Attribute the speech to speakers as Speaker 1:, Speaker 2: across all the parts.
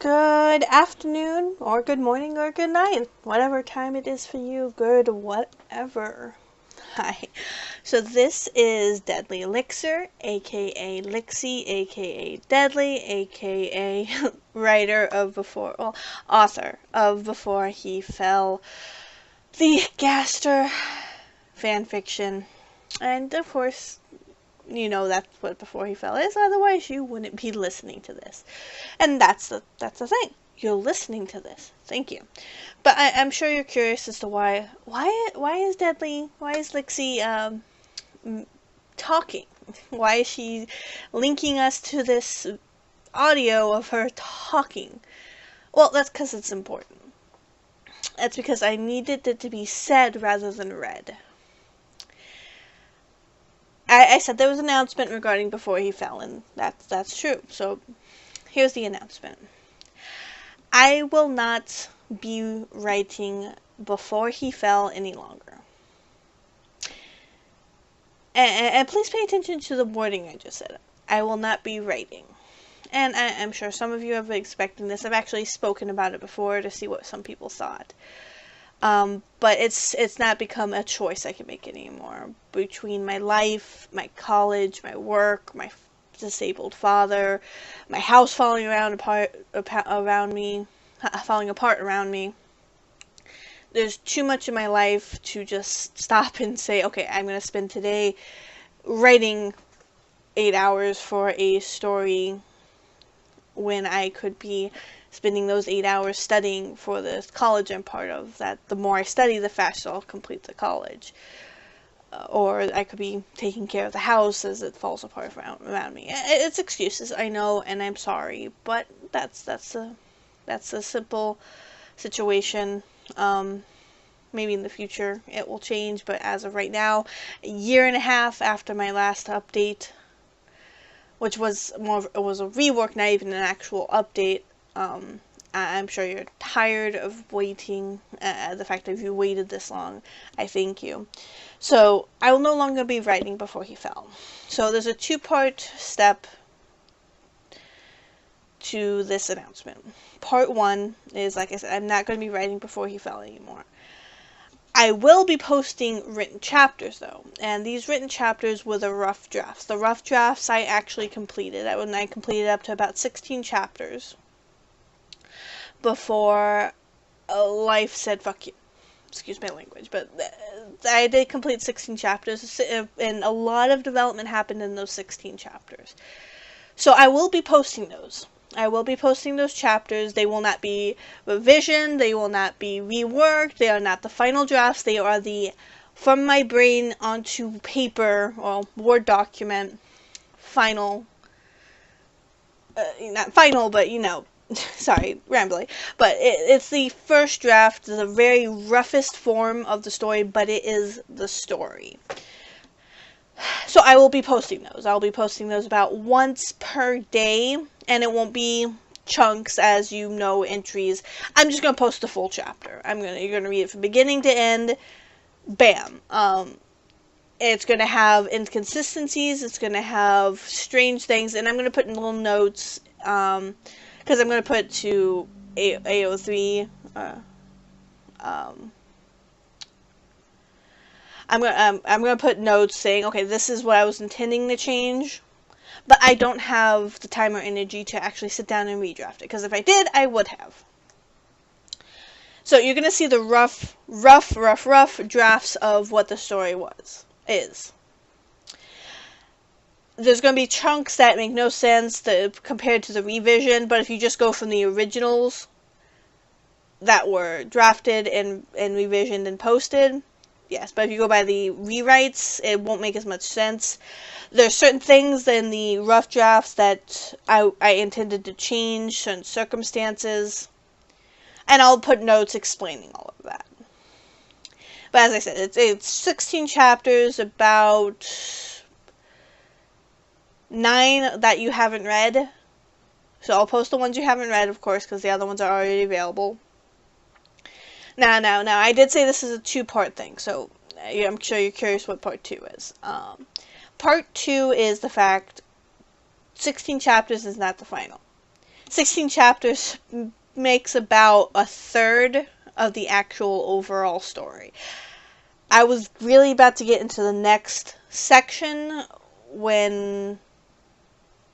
Speaker 1: Good afternoon, or good morning, or good night. Whatever time it is for you, good whatever. Hi. So this is Deadly Elixir, aka Lixie, aka Deadly, aka author of Before He Fell, the Gaster fanfiction. And of course, you know that's what Before He Fell is, otherwise you wouldn't be listening to this. And that's the thing. You're listening to this. Thank you. But I'm sure you're curious as to why is Lixie talking? Why is she linking us to this audio of her talking? Well, that's because it's important. That's because I needed it to be said rather than read. I said there was an announcement regarding Before He Fell, and that's true. So here's the announcement. I will not be writing Before He Fell any longer. And please pay attention to the wording I just said. I will not be writing. And I'm sure some of you have been expecting this. I've actually spoken about it before to see what some people thought. But it's not become a choice I can make anymore. Between my life, my college, my work, my disabled father, my house falling apart around me, there's too much in my life to just stop and say, okay, I'm going to spend today writing 8 hours for a story when I could be spending those 8 hours studying for the college I'm part of. That the more I study, the faster I'll complete the college. Or I could be taking care of the house as it falls apart around me. It's excuses, I know, and I'm sorry, but that's a simple situation. Maybe in the future it will change, but as of right now, a year and a half after my last update, which was a rework, not even an actual update. I'm sure you're tired of waiting. The fact that you waited this long, I thank you. So I will no longer be writing Before He Fell. So there's a two-part step to this announcement. Part one is, like I said, I'm not going to be writing Before He Fell anymore. I will be posting written chapters, though, and these written chapters were the rough drafts. The rough drafts I actually completed. I completed up to about 16 chapters before life said fuck you. Excuse my language, but I did complete 16 chapters, and a lot of development happened in those 16 chapters. So I will be posting those. I will be posting those chapters. They will not be revisioned. They will not be reworked. They are not the final drafts. They are the from my brain onto paper or Word document final. Not final, but you know. Sorry, rambling. But it's the first draft, the very roughest form of the story, but it is the story. So I will be posting those. I'll be posting those about once per day, and it won't be chunks, as you know, entries. I'm just going to post the full chapter. You're going to read it from beginning to end. Bam. It's going to have inconsistencies. It's going to have strange things, and I'm going to put in little notes, because I'm going to put to AO3, I'm going to put notes saying, okay, this is what I was intending to change, but I don't have the time or energy to actually sit down and redraft it, because if I did, I would have. So you're going to see the rough drafts of what the story is. There's going to be chunks that make no sense compared to the revision, but if you just go from the originals that were drafted and revisioned and posted, yes. But if you go by the rewrites, it won't make as much sense. There's certain things in the rough drafts that I intended to change, certain circumstances, and I'll put notes explaining all of that. But as I said, it's 16 chapters, about 9 that you haven't read. So I'll post the ones you haven't read, of course, because the other ones are already available. Now, I did say this is a two-part thing, so I'm sure you're curious what part 2 is. Part 2 is the fact 16 chapters is not the final. 16 chapters makes about a third of the actual overall story. I was really about to get into the next section when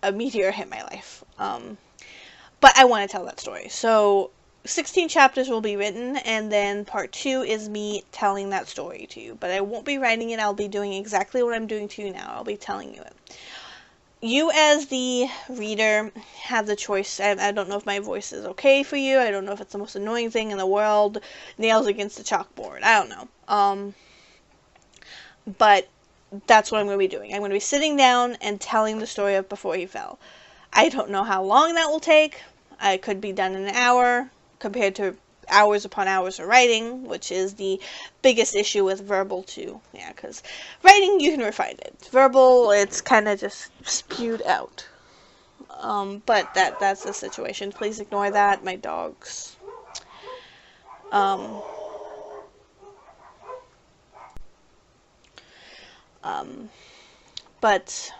Speaker 1: a meteor hit my life. But I want to tell that story. So 16 chapters will be written, and then part 2 is me telling that story to you. But I won't be writing it, I'll be doing exactly what I'm doing to you now. I'll be telling you it. You as the reader have the choice. I don't know if my voice is okay for you. I don't know if it's the most annoying thing in the world. Nails against the chalkboard. I don't know. But that's what I'm going to be doing. I'm going to be sitting down and telling the story of Before He Fell. I don't know how long that will take. It could be done in an hour compared to hours upon hours of writing, which is the biggest issue with verbal too. Yeah, because writing, you can refine it. Verbal, it's kind of just spewed out. But that's the situation. Please ignore that. My dogs. But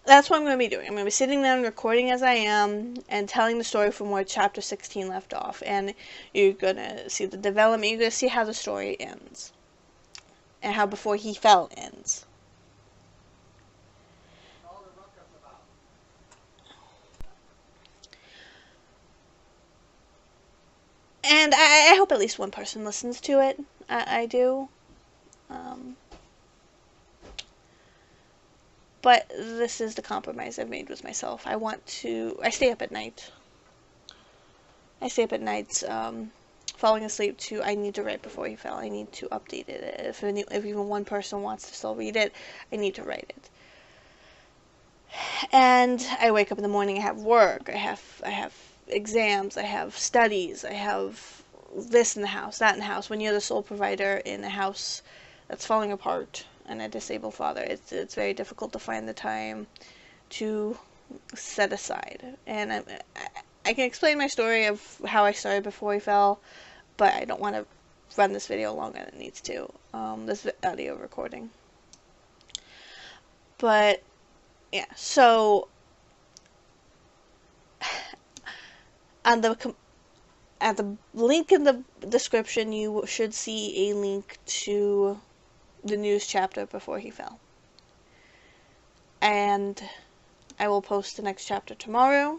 Speaker 1: that's what I'm going to be doing. I'm going to be sitting down, recording as I am, and telling the story from where chapter 16 left off. And you're going to see the development. You're going to see how the story ends. And how Before He Fell ends. And I hope at least one person listens to it. I do. But this is the compromise I've made with myself. I stay up at night. Falling asleep to, I need to write Before He Fell. I need to update it. If even one person wants to still read it, I need to write it. And I wake up in the morning, I have work, I have exams, I have studies, I have this in the house, that in the house. When you're the sole provider in a house that's falling apart and a disabled father, it's very difficult to find the time to set aside. And I can explain my story of how I started Before He Fell, but I don't want to run this video longer than it needs to, this audio recording. But yeah, so at the link in the description, you should see a link to the news chapter Before He Fell. And I will post the next chapter tomorrow,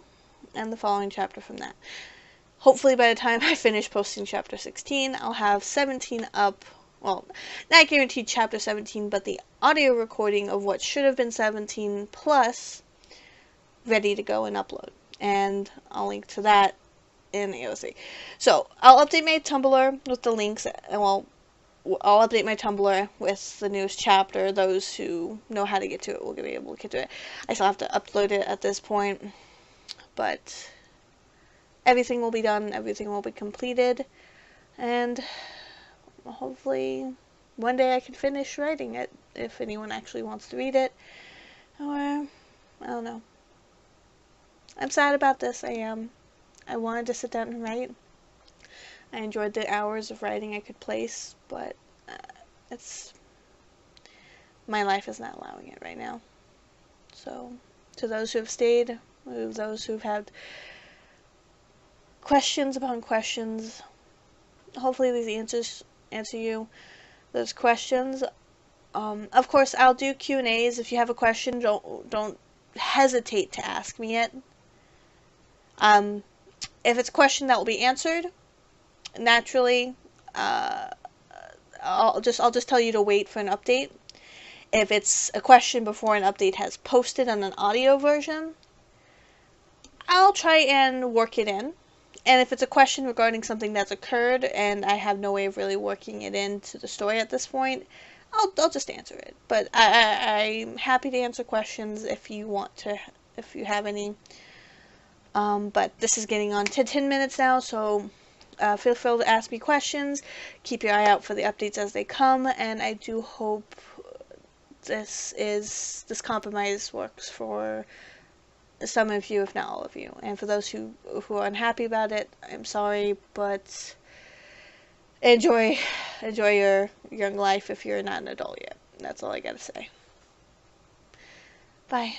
Speaker 1: and the following chapter from that. Hopefully by the time I finish posting chapter 16, I'll have 17 up. Well, not guaranteed chapter 17, but the audio recording of what should have been 17 plus ready to go and upload. And I'll link to that in the AOC. So, I'll update my Tumblr with the links. Well, I'll update my Tumblr with the news chapter. Those who know how to get to it will be able to get to it. I still have to upload it at this point. But everything will be done. Everything will be completed. And hopefully one day I can finish writing it if anyone actually wants to read it. Or, I don't know. I'm sad about this. I am. I wanted to sit down and write. I enjoyed the hours of writing I could place, but my life is not allowing it right now. So, to those who have stayed, those who've had questions upon questions, hopefully these answers answer you those questions. Of course, I'll do Q&As. If you have a question, don't hesitate to ask me it. If it's a question that will be answered, naturally, I'll just tell you to wait for an update. If it's a question before an update has posted on an audio version, I'll try and work it in. And if it's a question regarding something that's occurred and I have no way of really working it into the story at this point, I'll just answer it. But I'm happy to answer questions if you want to, if you have any. But this is getting on to 10 minutes now, so feel free to ask me questions. Keep your eye out for the updates as they come, and I do hope this compromise works for some of you, if not all of you. And for those who are unhappy about it, I'm sorry, but enjoy your young life if you're not an adult yet. That's all I gotta say. Bye.